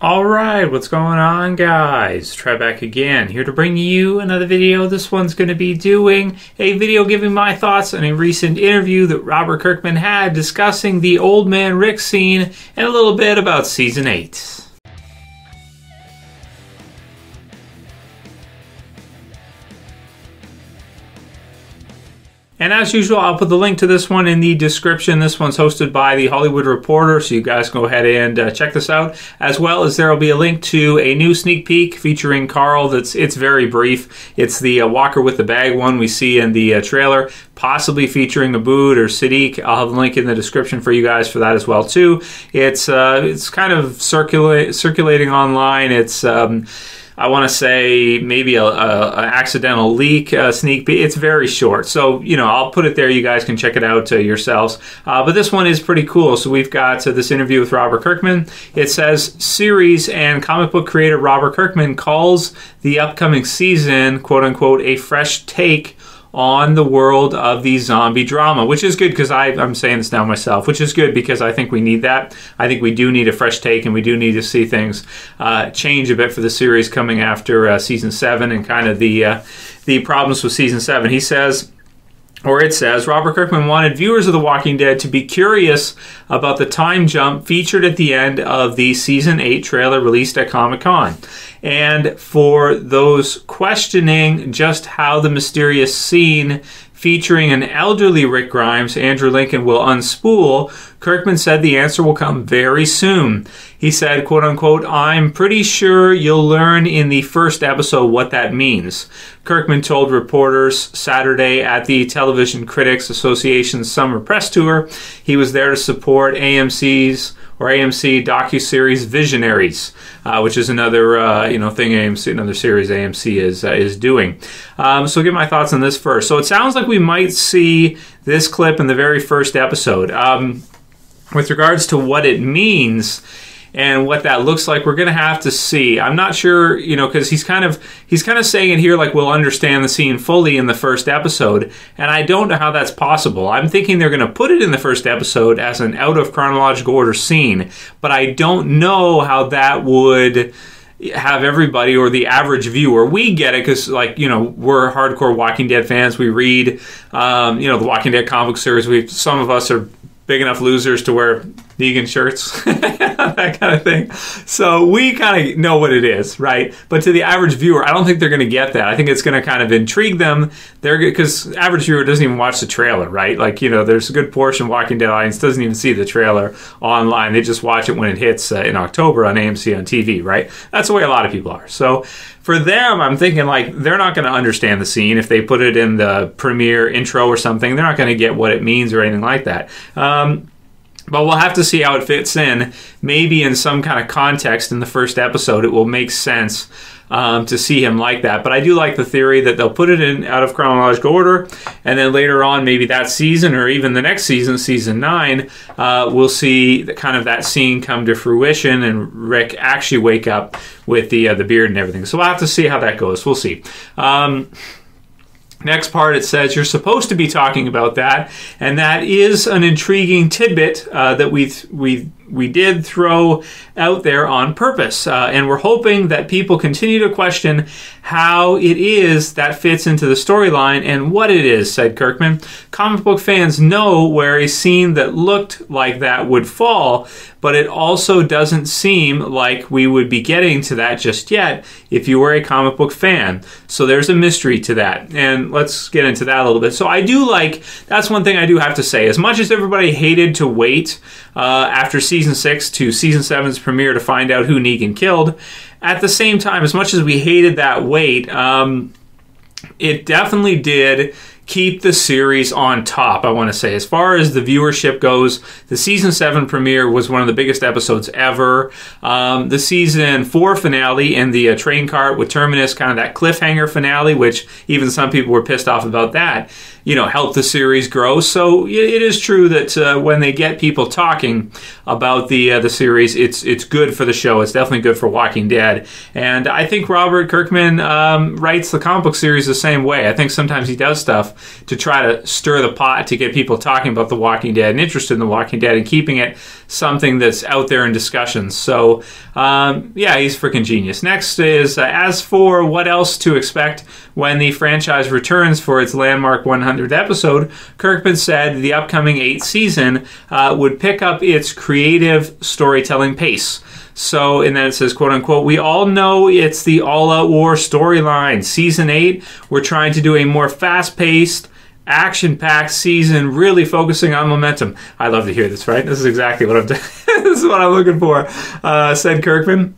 Alright, what's going on, guys? Try back again, here to bring you another video. This one's going to be doing a video giving my thoughts on a recent interview that Robert Kirkman had discussing the Old Man Rick scene and a little bit about Season 8. And as usual, I'll put the link to this one in the description. This one's hosted by The Hollywood Reporter, so you guys go ahead and check this out. As well as there will be a link to a new sneak peek featuring Carl. It's very brief. It's the Walker with the Bag one we see in the trailer, possibly featuring Abood or Siddiq. I'll have a link in the description for you guys for that as well too. It's kind of circulating online. It's I want to say maybe an accidental leak sneak peek. It's very short, so I'll put it there. You guys can check it out yourselves. But this one is pretty cool. So we've got this interview with Robert Kirkman. It says series and comic book creator Robert Kirkman calls the upcoming season, quote unquote, a fresh take on the world of the zombie drama, which is good because I'm saying this now myself, which is good because I think we need that. I think we do need a fresh take, and we do need to see things change a bit for the series coming after Season 7 and kind of the problems with Season 7. He says, or it says, Robert Kirkman wanted viewers of The Walking Dead to be curious about the time jump featured at the end of the Season 8 trailer released at Comic-Con. And for those questioning just how the mysterious scene featuring an elderly Rick Grimes, Andrew Lincoln, will unspool, Kirkman said the answer will come very soon. He said, quote unquote, I'm pretty sure you'll learn in the first episode what that means. Kirkman told reporters Saturday at the Television Critics Association's summer press tour he was there to support AMC docuseries Visionaries, which is another another series AMC is doing. So get my thoughts on this first. So it sounds like we might see this clip in the very first episode. With regards to what it means and what that looks like, we're going to have to see. I'm not sure, because he's kind of saying it here like we'll understand the scene fully in the first episode, and I don't know how that's possible. I'm thinking they're going to put it in the first episode as an out of chronological order scene, but I don't know how that would have everybody or the average viewer. We get it because, we're hardcore Walking Dead fans. We read, the Walking Dead comic series. Some of us are big enough losers to wear vegan shirts, that kind of thing. So we kind of know what it is, right? But to the average viewer, I don't think they're going to get that. I think it's going to kind of intrigue them. Because average viewer doesn't even watch the trailer, right? There's a good portion of Walking Dead audience doesn't even see the trailer online. They just watch it when it hits in October on AMC on TV, right? That's the way a lot of people are. So for them, I'm thinking they're not going to understand the scene if they put it in the premiere intro or something. They're not going to get what it means or anything like that. But we'll have to see how it fits in. Maybe in some kind of context in the first episode, it will make sense to see him like that. But I do like the theory that they'll put it in out of chronological order, and then later on, maybe that season or even the next season, Season 9, we'll see that scene come to fruition and Rick actually wake up with the beard and everything. So we'll have to see how that goes. We'll see. Next part, it says you're supposed to be talking about that, and that is an intriguing tidbit that we did throw out there on purpose, and we're hoping that people continue to question how it is that fits into the storyline and what it is, said Kirkman. Comic book fans know where a scene that looked like that would fall, but it also doesn't seem like we would be getting to that just yet if you were a comic book fan. So there's a mystery to that, and let's get into that a little bit. So I do that's one thing I do have to say. As much as everybody hated to wait after Season 6 to Season 7's premiere to find out who Negan killed, at the same time, as much as we hated that wait, it definitely did keep the series on top, I want to say. As far as the viewership goes, the Season 7 premiere was one of the biggest episodes ever. The Season 4 finale and the train cart with Terminus, kind of that cliffhanger finale, which even some people were pissed off about that, helped the series grow. So it is true that when they get people talking about the series, it's good for the show. It's definitely good for Walking Dead. And I think Robert Kirkman writes the comic book series the same way. I think sometimes he does stuff to try to stir the pot to get people talking about The Walking Dead and interested in The Walking Dead and keeping it something that's out there in discussions. So, yeah, he's freaking genius. Next is, as for what else to expect when the franchise returns for its landmark 100th episode, Kirkman said the upcoming 8th season would pick up its creative storytelling pace. So, and then it says, quote unquote, we all know it's the all-out war storyline. Season 8, we're trying to do a more fast-paced, action-packed season, really focusing on momentum. I love to hear this, right? This is exactly what I'm this is what I'm looking for, said Kirkman.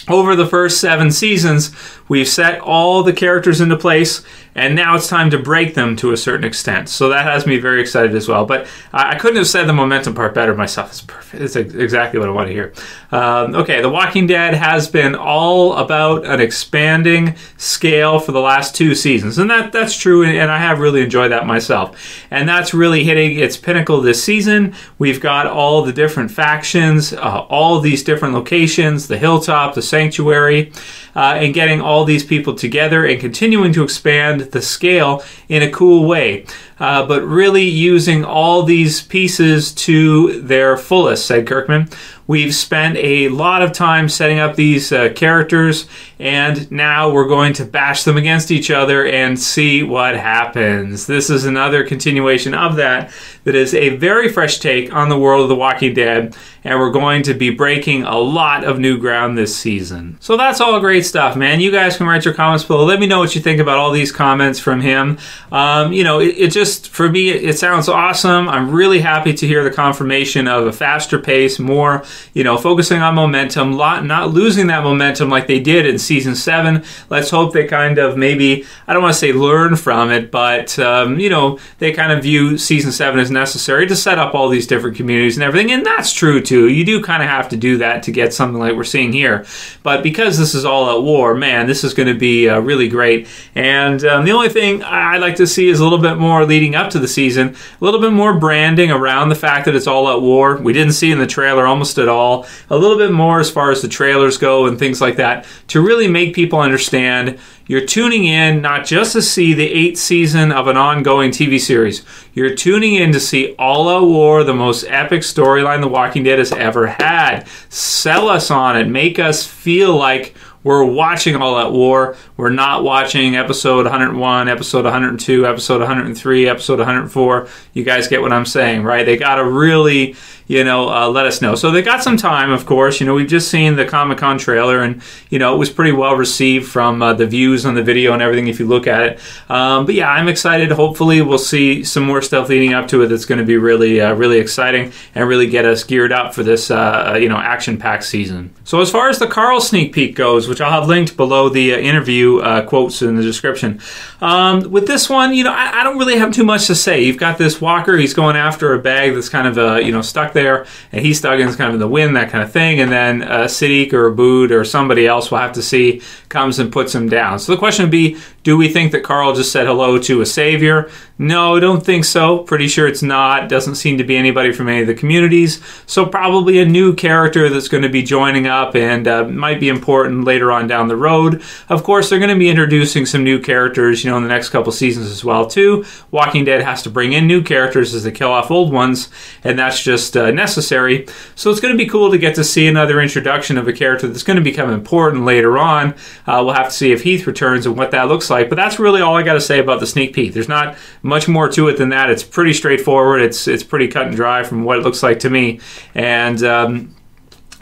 Over the first 7 seasons, we've set all the characters into place, and now it's time to break them to a certain extent. So that has me very excited as well. But I couldn't have said the momentum part better myself. It's perfect. It's exactly what I want to hear. Okay, The Walking Dead has been all about an expanding scale for the last 2 seasons. And that's true, and I have really enjoyed that myself. And that's really hitting its pinnacle this season. We've got all the different factions, all these different locations, the hilltop, the sanctuary, and getting all these people together and continuing to expand the scale in a cool way. But really using all these pieces to their fullest, said Kirkman. We've spent a lot of time setting up these characters, and now we're going to bash them against each other and see what happens. This is another continuation of that is a very fresh take on the world of The Walking Dead, and we're going to be breaking a lot of new ground this season. So that's all great stuff, man. You guys can write your comments below. Let me know what you think about all these comments from him. You know, it just, for me, it sounds awesome. I'm really happy to hear the confirmation of a faster pace, more, you know, focusing on momentum, not losing that momentum like they did in season 7. Let's hope they kind of maybe, I don't want to say learn from it, but, you know, they kind of view season 7 as necessary to set up all these different communities and everything. And that's true too. You do kind of have to do that to get something like we're seeing here. But because this is all at war, man, this is going to be really great. And the only thing I'd like to see is a little bit more leading up to the season, a little bit more branding around the fact that it's all at war. We didn't see in the trailer almost at all. A little bit more as far as the trailers go and things like that to really make people understand you're tuning in not just to see the 8th season of an ongoing TV series. You're tuning in to see All Out War, the most epic storyline The Walking Dead has ever had. Sell us on it. Make us feel like we're watching All Out War. We're not watching episode 101, episode 102, episode 103, episode 104. You guys get what I'm saying, right? They got to really, you know, let us know. So they got some time, of course. You know, we've just seen the Comic-Con trailer, and, you know, it was pretty well received from the views on the video and everything if you look at it. But yeah, I'm excited. Hopefully we'll see some more stuff leading up to it that's going to be really, really exciting and really get us geared up for this, you know, action-packed season. So as far as the Carl sneak peek goes, which I'll have linked below the interview quotes in the description. With this one, you know, I don't really have too much to say. You've got this walker, he's going after a bag that's kind of, you know, stuck there, and he's stuck in kind of in the wind, that kind of thing, and then Siddiq or Abood or somebody else, we'll have to see, comes and puts him down. So the question would be, do we think that Carl just said hello to a savior? No, I don't think so. Pretty sure it's not. Doesn't seem to be anybody from any of the communities. So probably a new character that's going to be joining up and might be important later on down the road. Of course, they're going to be introducing some new characters, you know, in the next couple seasons as well, too. Walking Dead has to bring in new characters as they kill off old ones, and that's just necessary. So it's going to be cool to get to see another introduction of a character that's going to become important later on. We'll have to see if Heath returns and what that looks like. But that's really all I got to say about the sneak peek. There's not much more to it than that. It's pretty straightforward. It's pretty cut and dry from what it looks like to me. And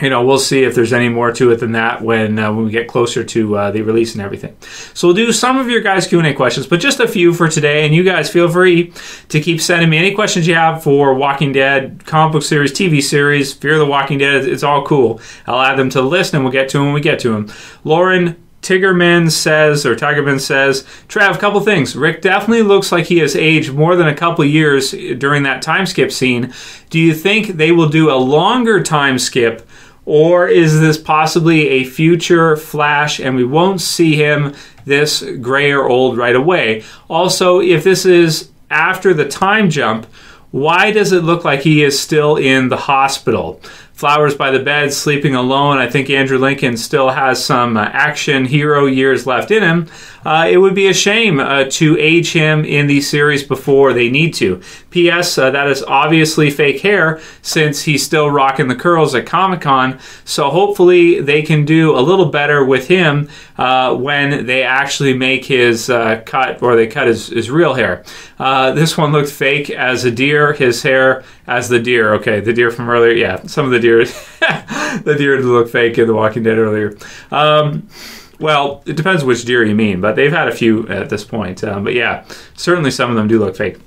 you know, we'll see if there's any more to it than that when we get closer to the release and everything. So we'll do some of your guys' Q&A questions, but just a few for today. And you guys feel free to keep sending me any questions you have for Walking Dead, comic book series, TV series, Fear the Walking Dead. It's all cool. I'll add them to the list, and we'll get to them when we get to them. Lauren Tigerman says, Trav, couple things. Rick definitely looks like he has aged more than a couple years during that time skip scene. Do you think they will do a longer time skip, or is this possibly a future Flash and we won't see him this gray or old right away? Also, if this is after the time jump, why does it look like he is still in the hospital? Flowers by the bed, sleeping alone. I think Andrew Lincoln still has some action hero years left in him. It would be a shame to age him in the series before they need to. P.S. That is obviously fake hair since he's still rocking the curls at Comic-Con. So hopefully they can do a little better with him when they actually make his cut, or they cut his real hair. This one looked fake as a deer, his hair as the deer. Okay, the deer from earlier. Yeah, some of the deer, the deer look fake in The Walking Dead earlier. Well, it depends which deer you mean, but they've had a few at this point. But yeah, certainly some of them do look fake.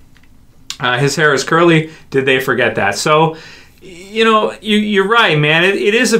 His hair is curly. Did they forget that? So, you know, you're right, man. It is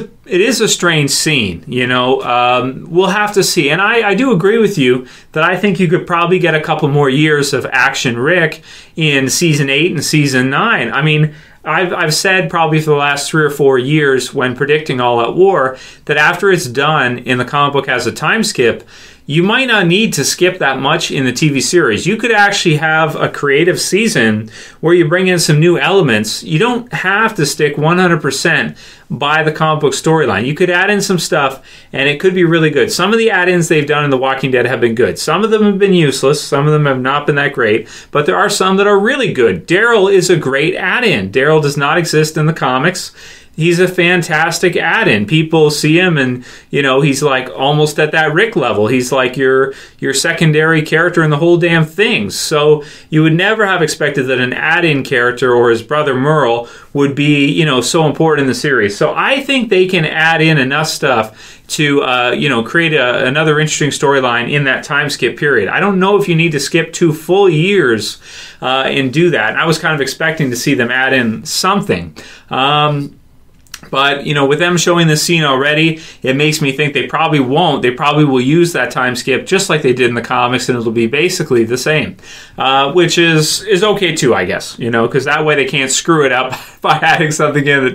a strange scene. You know, we'll have to see. And I do agree with you that I think you could probably get a couple more years of Action Rick in Season 8 and Season 9. I mean, I've said probably for the last 3 or 4 years when predicting All Out War that after it's done in the comic book as a time skip, you might not need to skip that much in the TV series. You could actually have a creative season where you bring in some new elements. You don't have to stick 100% by the comic book storyline. You could add in some stuff, and it could be really good. Some of the add-ins they've done in The Walking Dead have been good. Some of them have been useless. Some of them have not been that great, but there are some that are really good. Daryl is a great add-in. Daryl does not exist in the comics. He's a fantastic add-in. People see him and, you know, he's like almost at that Rick level. He's like your secondary character in the whole damn thing. So you would never have expected that an add-in character or his brother Merle would be, you know, so important in the series. So I think they can add in enough stuff to, you know, create another interesting storyline in that time skip period. I don't know if you need to skip 2 full years and do that. I was kind of expecting to see them add in something. But, you know, with them showing this scene already, it makes me think they probably won't. They probably will use that time skip just like they did in the comics, and it'll be basically the same, which is okay too, I guess, you know, because that way they can't screw it up by adding something in that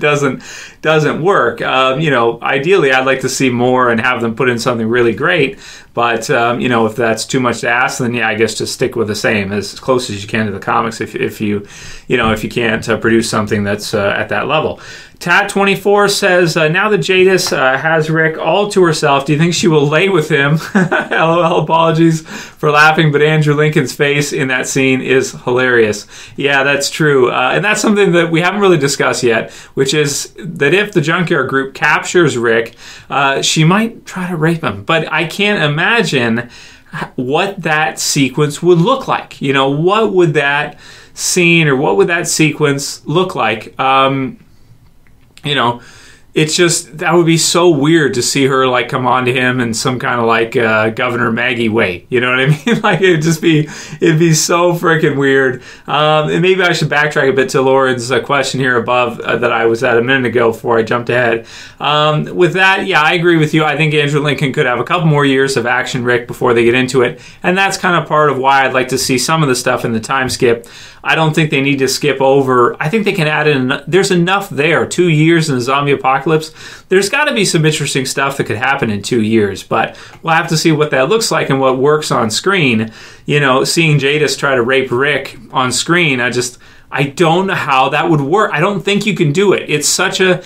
doesn't work. You know, ideally, I'd like to see more and have them put in something really great. But, you know, if that's too much to ask, then, yeah, I guess just stick with the same, as close as you can to the comics if you can't produce something that's at that level. Tat24 says, now that Jadis has Rick all to herself, do you think she will lay with him? LOL, apologies for laughing, but Andrew Lincoln's face in that scene is hilarious. Yeah, that's true. And that's something that we haven't really discussed yet, which is that if the Junkyard Group captures Rick, she might try to rape him. But I can't imagine what that sequence would look like. You know, what would that scene or what would that sequence look like? You know, it's just, that would be so weird to see her like come on to him in some kind of like Governor Maggie way. You know what I mean? Like it'd be so freaking weird. And maybe I should backtrack a bit to Lauren's question here above that I was at a minute ago before I jumped ahead. With that, yeah, I agree with you. I think Andrew Lincoln could have a couple more years of Action Rick before they get into it. And that's kind of part of why I'd like to see some of the stuff in the time skip. I don't think they need to skip over. I think they can add in. There's enough there. 2 years in the zombie apocalypse. There's got to be some interesting stuff that could happen in 2 years, but we'll have to see what that looks like and what works on screen. You know, seeing Jadis try to rape Rick on screen, I don't know how that would work. I don't think you can do it. It's such a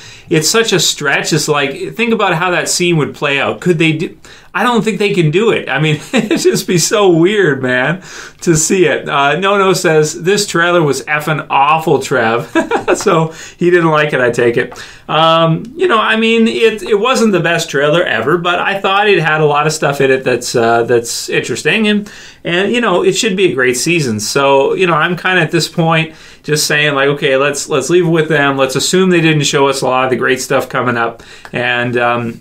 stretch. It's like, think about how that scene would play out. Could they do? I don't think they can do it. I mean, it'd just be so weird, man, to see it. No says, this trailer was effing awful, Trev. So he didn't like it, I take it. You know, I mean, it wasn't the best trailer ever, but I thought it had a lot of stuff in it that's interesting. And you know, it should be a great season. So, you know, I'm kind of at this point just saying, like, okay, let's leave it with them. Let's assume they didn't show us a lot of the great stuff coming up. And,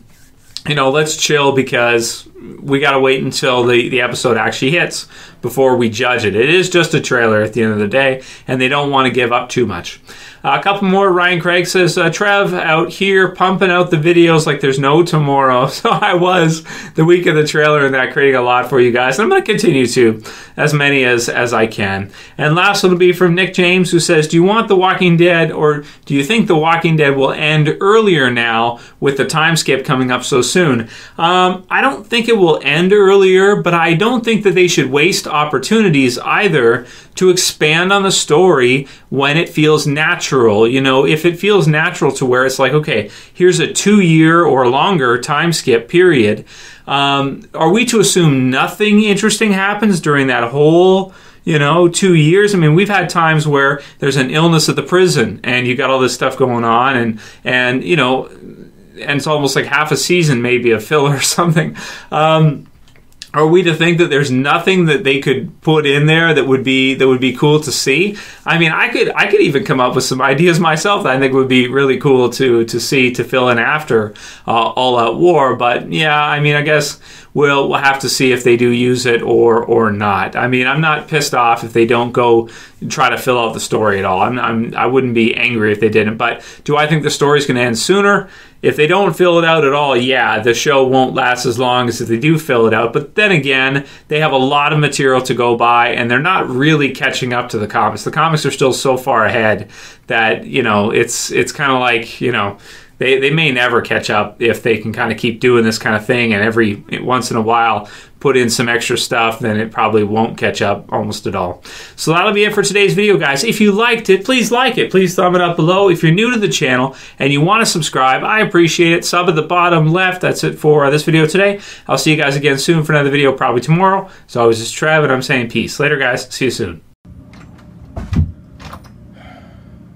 you know, let's chill because we got to wait until the episode actually hits before we judge it. It is just a trailer at the end of the day, and they don't want to give up too much. A couple more. Ryan Craig says, Trev out here pumping out the videos like there's no tomorrow. So I was the week of the trailer and that, creating a lot for you guys. And I'm going to continue to, as many as I can. And last one will be from Nick James, who says, do you want The Walking Dead, or do you think The Walking Dead will end earlier now with the time skip coming up so soon? I don't think it will end earlier, but I don't think that they should waste opportunities either to expand on the story when it feels natural. You know, if it feels natural to where it's like, okay, here's a 2-year or longer time skip period, are we to assume nothing interesting happens during that whole, you know, 2 years. I mean, we've had times where there's an illness at the prison and you got all this stuff going on, and you know, and it's almost like half a season maybe of filler or something. Are we to think that there's nothing that they could put in there that would be cool to see? I mean, I could even come up with some ideas myself that I think would be really cool to see, to fill in after All Out War. But yeah, I mean, I guess we'll have to see if they do use it or not. I mean, I'm not pissed off if they don't go try to fill out the story at all. I wouldn't be angry if they didn't. But do I think the story's going to end sooner? If they don't fill it out at all, yeah, the show won't last as long as if they do fill it out. But then again, they have a lot of material to go by, and they're not really catching up to the comics. The comics are still so far ahead that, you know, it's kind of like, you know, they may never catch up if they can kind of keep doing this kind of thing, and every once in a while put in some extra stuff, then it probably won't catch up almost at all. So that'll be it for today's video, guys. If you liked it, please like it. Please thumb it up below. If you're new to the channel and you want to subscribe, I appreciate it. Sub at the bottom left. That's it for this video today. I'll see you guys again soon for another video, probably tomorrow. As always, it's Trev, and I'm saying peace. Later, guys. See you soon.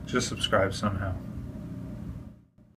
Just subscribe somehow.